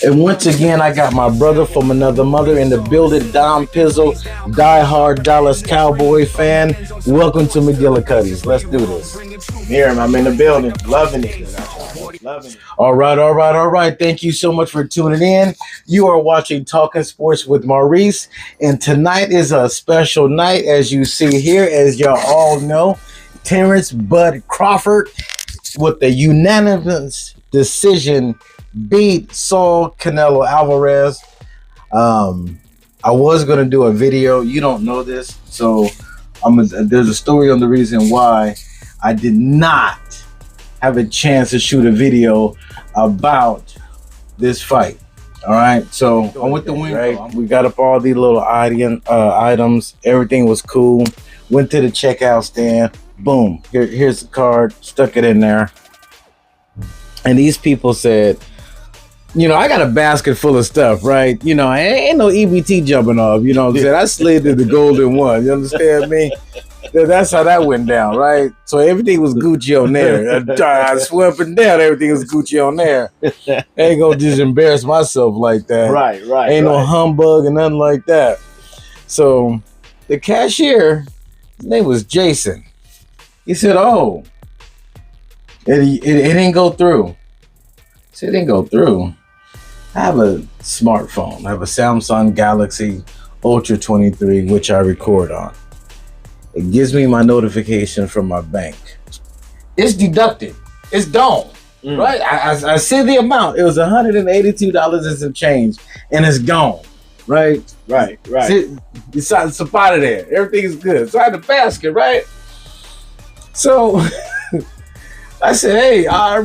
And once again, I got my brother from another mother in the building, Dom Pizzle, diehard Dallas Cowboy fan. Welcome to McGillicuddy's. Let's do this. Here, I'm in the building, loving it. Loving it. All right. Thank you so much for tuning in. You are watching Talking Sports with Maurice, and tonight is a special night, as you see here, as y'all all know. Terrence Bud Crawford, with the unanimous decision, beat Saul Canelo Alvarez. I was gonna do a video. You don't know this, so there's a story on the reason why I did not have a chance to shoot a video about this fight. All right, so I'm with the win. Right, we got up all these little items. Everything was cool. Went to the checkout stand. Boom. Here's the card. Stuck it in there. And these people said, I got a basket full of stuff, right? Ain't no EBT jumping off. You know what I'm saying? I slid to the golden one. You understand me? That's how that went down, right? So everything was Gucci on there. I swear up and down, everything was Gucci on there. I ain't gonna just embarrass myself like that. Right. Ain't no humbug and nothing like that. So the cashier, his name was Jason. He said, "Oh, it didn't go through." I said, "It didn't go through." I have a smartphone. I have a Samsung Galaxy Ultra 23, which I record on. It gives me my notification from my bank. It's deducted. It's gone. Right? I see the amount. It was $182 and some change, and it's gone. Right. It's up out of there. Everything is good. So I had the basket, right? So I said, "Hey, a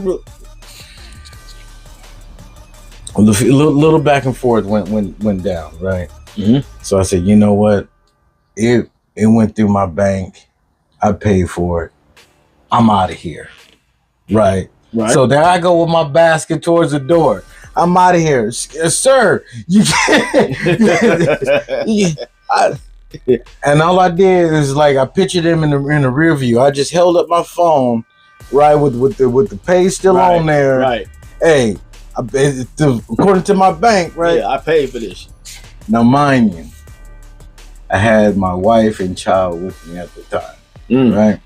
little back and forth went down, right?" Mm-hmm. So I said, "You know what? It went through my bank. I paid for it. I'm out of here." Right. So there I go with my basket towards the door. I'm out of here, sir. You can't. And all I did is I pictured him in the rear view. I just held up my phone, right, with the pay still on there. Right. Hey, according to my bank, right? Yeah, I paid for this. Now, mind you, I had my wife and child with me at the time, right?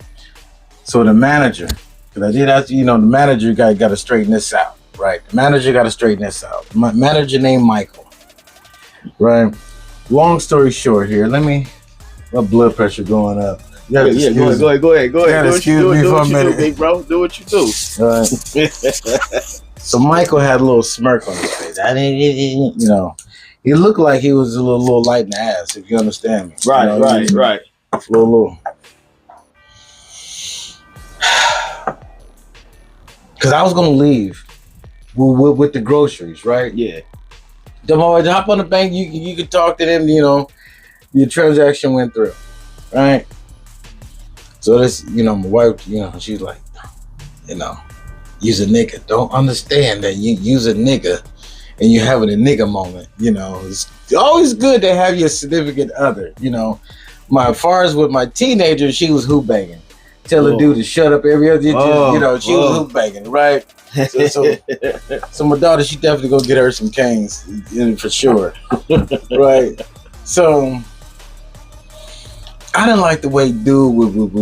So the manager, because I did ask, the manager got to straighten this out, right? The manager got to straighten this out. My manager named Michael, right? Long story short here, my blood pressure going up. Go ahead. Go ahead. Excuse me for a minute. Big bro. Do what you do. Right. So Michael had a little smirk on his face. He looked like he was a little light in the ass, if you understand me. Right. Little. Because I was going to leave with the groceries, right? Yeah. Hop on the bank, you could talk to them, your transaction went through, right? So this, my wife, she's like, use a nigga. Don't understand that you use a nigga and you're having a nigga moment, It's always good to have your significant other, As far as with my teenager, she was hoop banging. Tell the dude to shut up every other, she was hoop banging, right? So my daughter, she definitely gonna get her some canes for sure, right? So I didn't like the way dude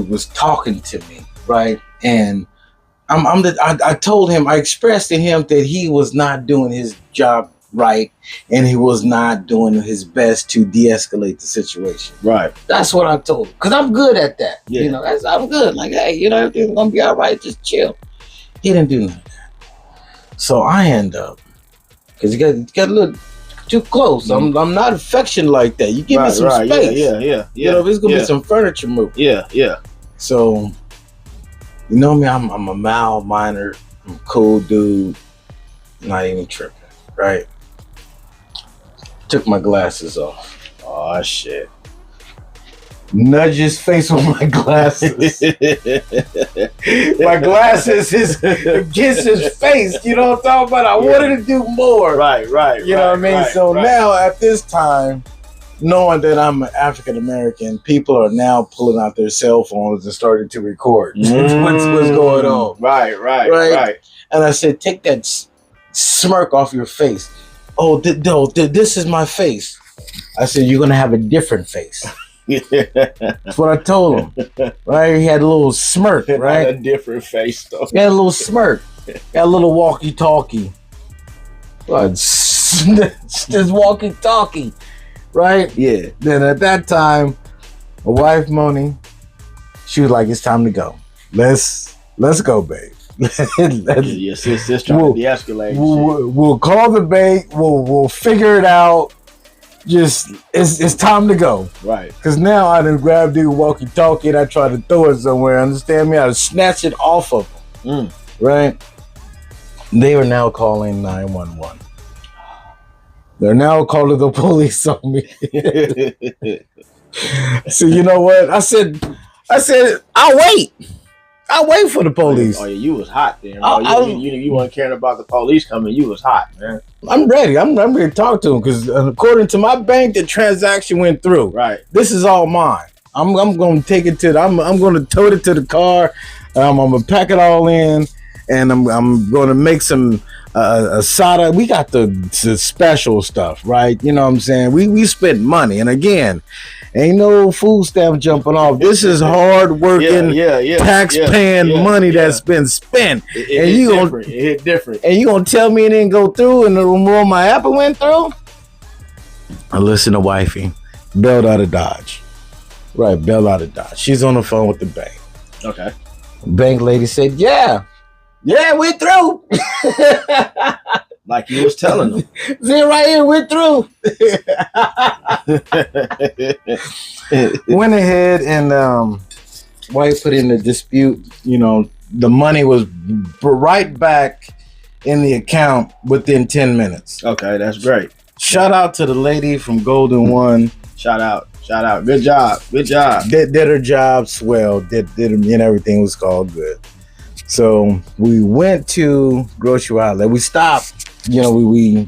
was talking to me, right? And I told him, I expressed to him that he was not doing his job right, and he was not doing his best to de-escalate the situation. Right. That's what I told him, because I'm good at that. Yeah. I'm good. Hey, everything's gonna be all right. Just chill. He didn't do none of that. So I end up, because he got a little too close. I'm not affectionate like that. You give me some space. Yeah. There's gonna be some furniture moving. Yeah. So, me, I'm a mild minor. I'm a cool dude. Not even tripping, right? Took my glasses off. Oh shit. Nudge his face with my glasses. My glasses is against his face. You know what I'm talking about? I wanted to do more. Right. You know what I mean? So now at this time, knowing that I'm African American, people are now pulling out their cell phones and starting to record what's going on. Right. And I said, take that smirk off your face. Oh, this is my face. I said, you're gonna have a different face. That's what I told him. Right? He had a little smirk, right? A different face, though. He had a little smirk. Got a little walkie-talkie. What? Just walkie-talkie, right? Yeah. Then at that time, my wife Moni, she was like, "It's time to go. Let's go, babe. Your sister's trying to de-escalate. We'll call the bank. We'll figure it out. Just it's time to go." Right. Because now I done grabbed the walkie-talkie and I tried to throw it somewhere. Understand me? I snatched it off of them. Right. They are now calling 911. They're now calling the police on me. So you know what? I said, I'll wait. I'll wait for the police. Oh yeah, you was hot then. You weren't caring about the police coming. You was hot, man. I'm ready. I'm ready to talk to them because according to my bank, the transaction went through. Right. This is all mine. I'm going to take it to. I'm going to tote it to the car. I'm going to pack it all in, and I'm going to make some asada. We got the special stuff, right? You know what I'm saying? We spent money, and again, ain't no food stamp jumping off. This is hard working, tax paying money that's been spent. It hit different. And you gonna tell me it didn't go through and the room my Apple went through? I listen to wifey, bailed out of Dodge. Right, bailed out of Dodge. She's on the phone with the bank. Okay. Bank lady said, yeah, we're through. Like you was telling them. See right here, we're through. Went ahead and wife put in the dispute. You know, the money was right back in the account within 10 minutes. Okay, that's great. Shout out to the lady from Golden One. Shout out. Good job. Did her job swell. Did and everything was called good. So we went to grocery outlet. We stopped. You know, we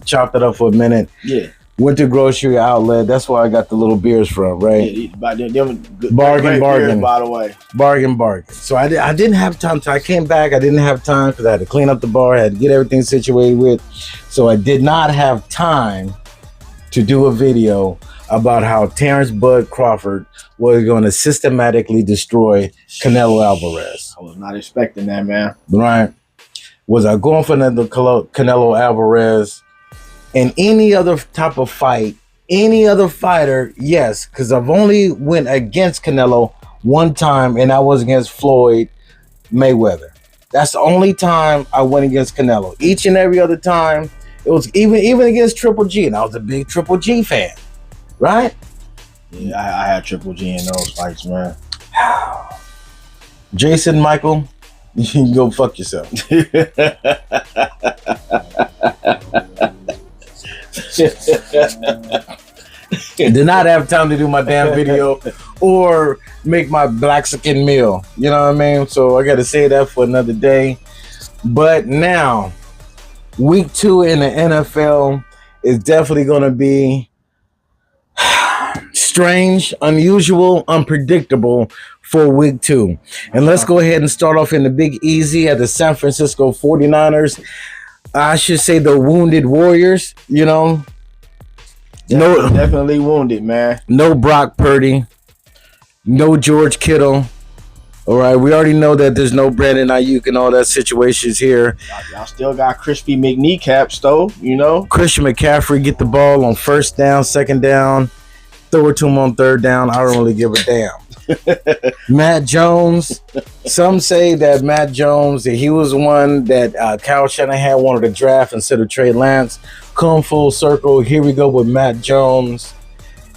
chopped it up for a minute. Yeah. Went to grocery outlet. That's where I got the little beers from, right? Yeah, bargain. Beers, by the way. Bargain. So I didn't have time. I came back. I didn't have time because I had to clean up the bar. I had to get everything situated with. So I did not have time to do a video about how Terrence Bud Crawford was going to systematically destroy Canelo Alvarez. I was not expecting that, man. Right? Was I going for another Canelo Alvarez? In any other type of fight, any other fighter, yes, because I've only went against Canelo one time, and that was against Floyd Mayweather. That's the only time I went against Canelo. Each and every other time, it was even against Triple G, and I was a big Triple G fan, right? Yeah, I had Triple G in those fights, man. Jason Michael, you can go fuck yourself. Did not have time to do my damn video or make my Blaxican meal. You know what I mean? So I got to say that for another day. But now, week 2 in the NFL is definitely going to be strange, unusual, unpredictable for week 2. And let's go ahead and start off in the Big Easy at the San Francisco 49ers. I should say the Wounded Warriors, you know. Definitely wounded, man. No Brock Purdy. No George Kittle. All right, we already know that there's no Brandon Ayuk and all that situations here. Y'all still got Crispy McKneecaps, though, you know. Christian McCaffrey get the ball on first down, second down. Throw it to him on third down. I don't really give a damn. Matt Jones. Some say that Matt Jones, that he was the one that Kyle Shanahan wanted to draft instead of Trey Lance. Come full circle. Here we go with Matt Jones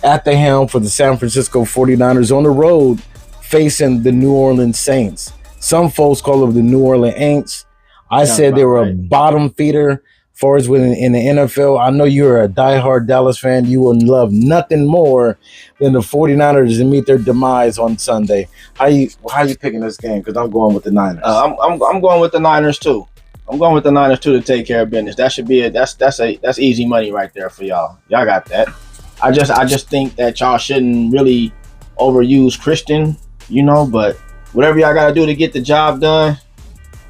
at the helm for the San Francisco 49ers on the road facing the New Orleans Saints. Some folks call them the New Orleans Aints. I said they were a bottom feeder far as in the NFL. I know you're a diehard Dallas fan. You will love nothing more than the 49ers to meet their demise on Sunday. How you picking this game? Because I'm going with the Niners. I'm going with the Niners too. I'm going with the Niners too to take care of business. That should be that's easy money right there for y'all. Y'all got that. I just think that y'all shouldn't really overuse Christian, but whatever y'all gotta do to get the job done,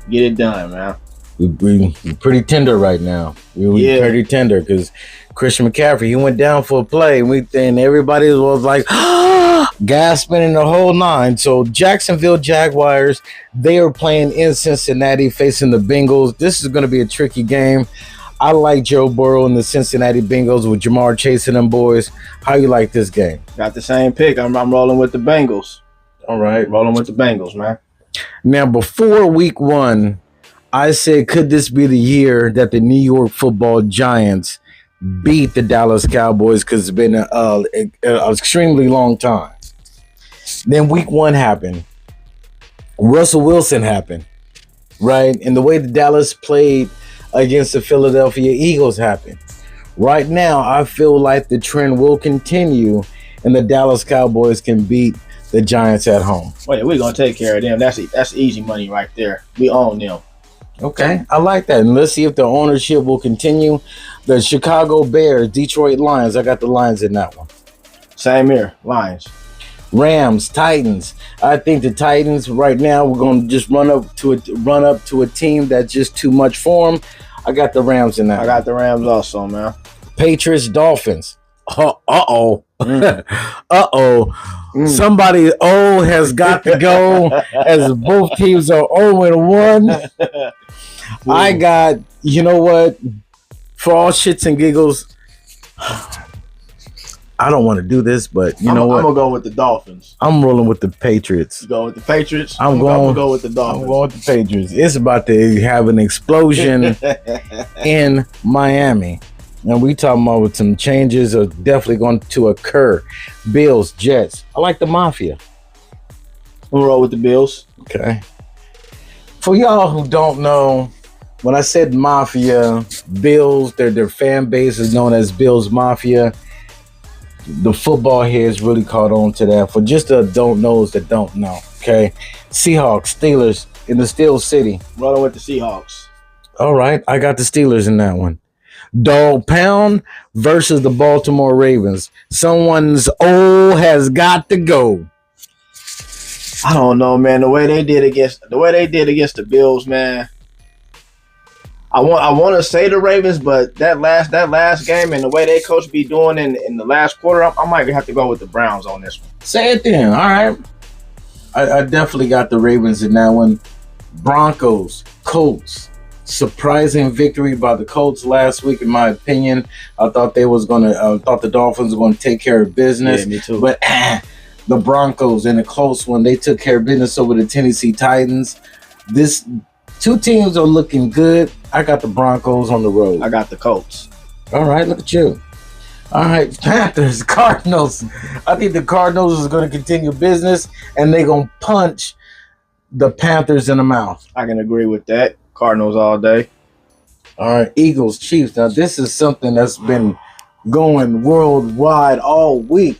get it done, man. We're pretty tender right now. We're pretty tender because Christian McCaffrey, he went down for a play, and everybody was like gasping in the whole nine. So Jacksonville Jaguars, they are playing in Cincinnati facing the Bengals. This is going to be a tricky game. I like Joe Burrow and the Cincinnati Bengals with Jamar Chase and them boys. How you like this game? Got the same pick. I'm rolling with the Bengals. All right. Rolling with the Bengals, man. Now, before week 1, I said, could this be the year that the New York Football Giants beat the Dallas Cowboys? Because it's been an extremely long time. Then week 1 happened. Russell Wilson happened, right? And the way the Dallas played against the Philadelphia Eagles happened. Right now, I feel like the trend will continue and the Dallas Cowboys can beat the Giants at home. Wait, we're going to take care of them. That's easy money right there. We own them. Okay, I like that. And let's see if the ownership will continue. The Chicago Bears, Detroit Lions. I got the Lions in that one. Same here, Lions. Rams, Titans. I think the Titans right now, we're going to just run up to a team that's just too much for them. I got the Rams in that. I got the Rams also, man. Patriots, Dolphins. Uh-oh. Somebody has got to go as both teams are 0-1. I got, you know what? For all shits and giggles, I don't want to do this, but you know what? I'm going to go with the Dolphins. I'm rolling with the Patriots. You go with the Patriots? I'm going to go with the Dolphins. I'm going with the Patriots. It's about to have an explosion in Miami. And we talking about with some changes are definitely going to occur. Bills, Jets. I like the Mafia. We'll roll with the Bills. Okay. For y'all who don't know, when I said Mafia, Bills, their fan base is known as Bills Mafia. The football heads really caught on to that. For just the don't knows that don't know. Okay. Seahawks, Steelers in the Steel City. Rolling with the Seahawks. All right. I got the Steelers in that one. Dog Pound versus the Baltimore Ravens. Someone's has got to go. I don't know, man. The way they did against the Bills, man. I want to say the Ravens, but that last game and the way they coach be doing in the last quarter, I might have to go with the Browns on this one. Say it then. All right. I definitely got the Ravens in that one. Broncos, Colts. Surprising victory by the Colts last week, in my opinion. I thought the Dolphins were going to take care of business. Yeah, me too. But the Broncos in a close one, they took care of business over the Tennessee Titans. This two teams are looking good. I got the Broncos on the road. I got the Colts. All right, look at you. All right, Panthers, Cardinals. I think the Cardinals is going to continue business, and they're going to punch the Panthers in the mouth. I can agree with that. Cardinals all day. All right, Eagles, Chiefs. Now, this is something that's been going worldwide all week.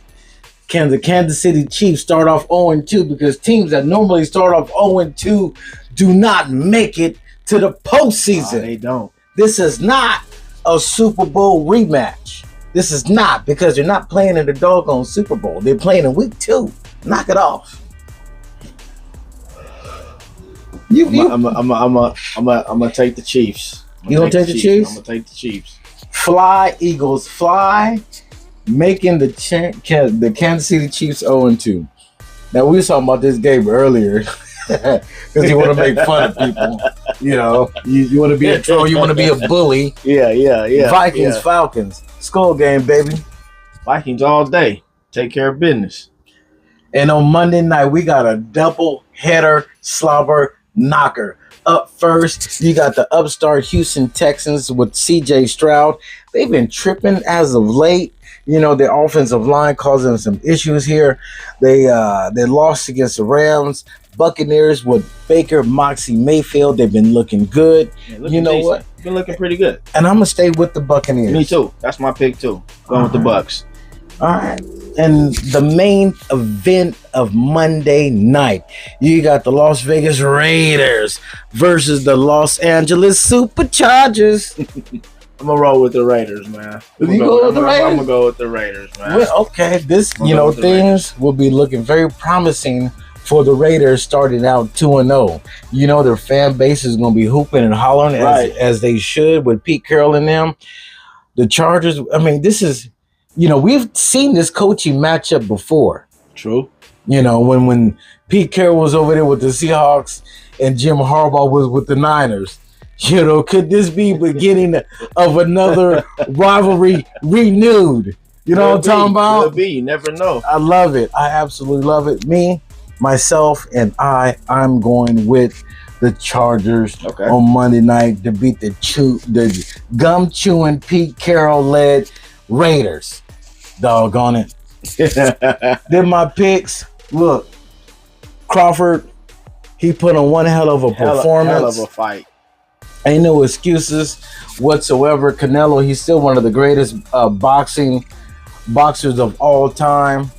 Can the Kansas City Chiefs start off 0-2? Because teams that normally start off 0-2 do not make it to the postseason. They don't. This is not a Super Bowl rematch. This is not, because they're not playing in the doggone Super Bowl. They're playing in week 2. Knock it off. I'm gonna take the Chiefs. You gonna take the Chiefs? I'm gonna take the Chiefs. Fly, Eagles, fly, making the Kansas City Chiefs 0-2. Now we were talking about this game earlier because you want to make fun of people. You know, you want to be a troll, you want to be a bully. Yeah. Vikings, Falcons, skull game, baby. Vikings all day. Take care of business. And on Monday night, we got a double header slobber knocker. Up first, you got the upstart Houston Texans with CJ Stroud. They've been tripping as of late. You know, their offensive line causing some issues here. They lost against the Rams. Buccaneers with Baker, Moxie, Mayfield. They've been looking good. You know decent. what? Been looking pretty good. And I'm going to stay with the Buccaneers. Me too. That's my pick too. Going with the Bucs. All right. And the main event of Monday night, you got the Las Vegas Raiders versus the Los Angeles Superchargers. I'm gonna roll with the Raiders, man. You go with the Raiders? I'm gonna go with the Raiders, man. Well, okay, things will be looking very promising for the Raiders starting out 2-0. Their fan base is going to be hooping and hollering as they should with Pete Carroll and them. The Chargers, I mean, this is, we've seen this coaching matchup before. True. When Pete Carroll was over there with the Seahawks and Jim Harbaugh was with the Niners. Could this be beginning of another rivalry renewed? You know what I'm talking about? Could be. You never know. I love it. I absolutely love it. Myself, and I'm going with the Chargers on Monday night to beat the gum-chewing Pete Carroll-led Raiders. Doggone it. Then my picks. Look, Crawford, he put on one hell of a performance. Hell of a fight. Ain't no excuses whatsoever. Canelo, he's still one of the greatest boxers of all time.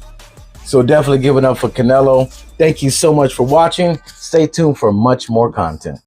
So definitely give it up for Canelo. Thank you so much for watching. Stay tuned for much more content.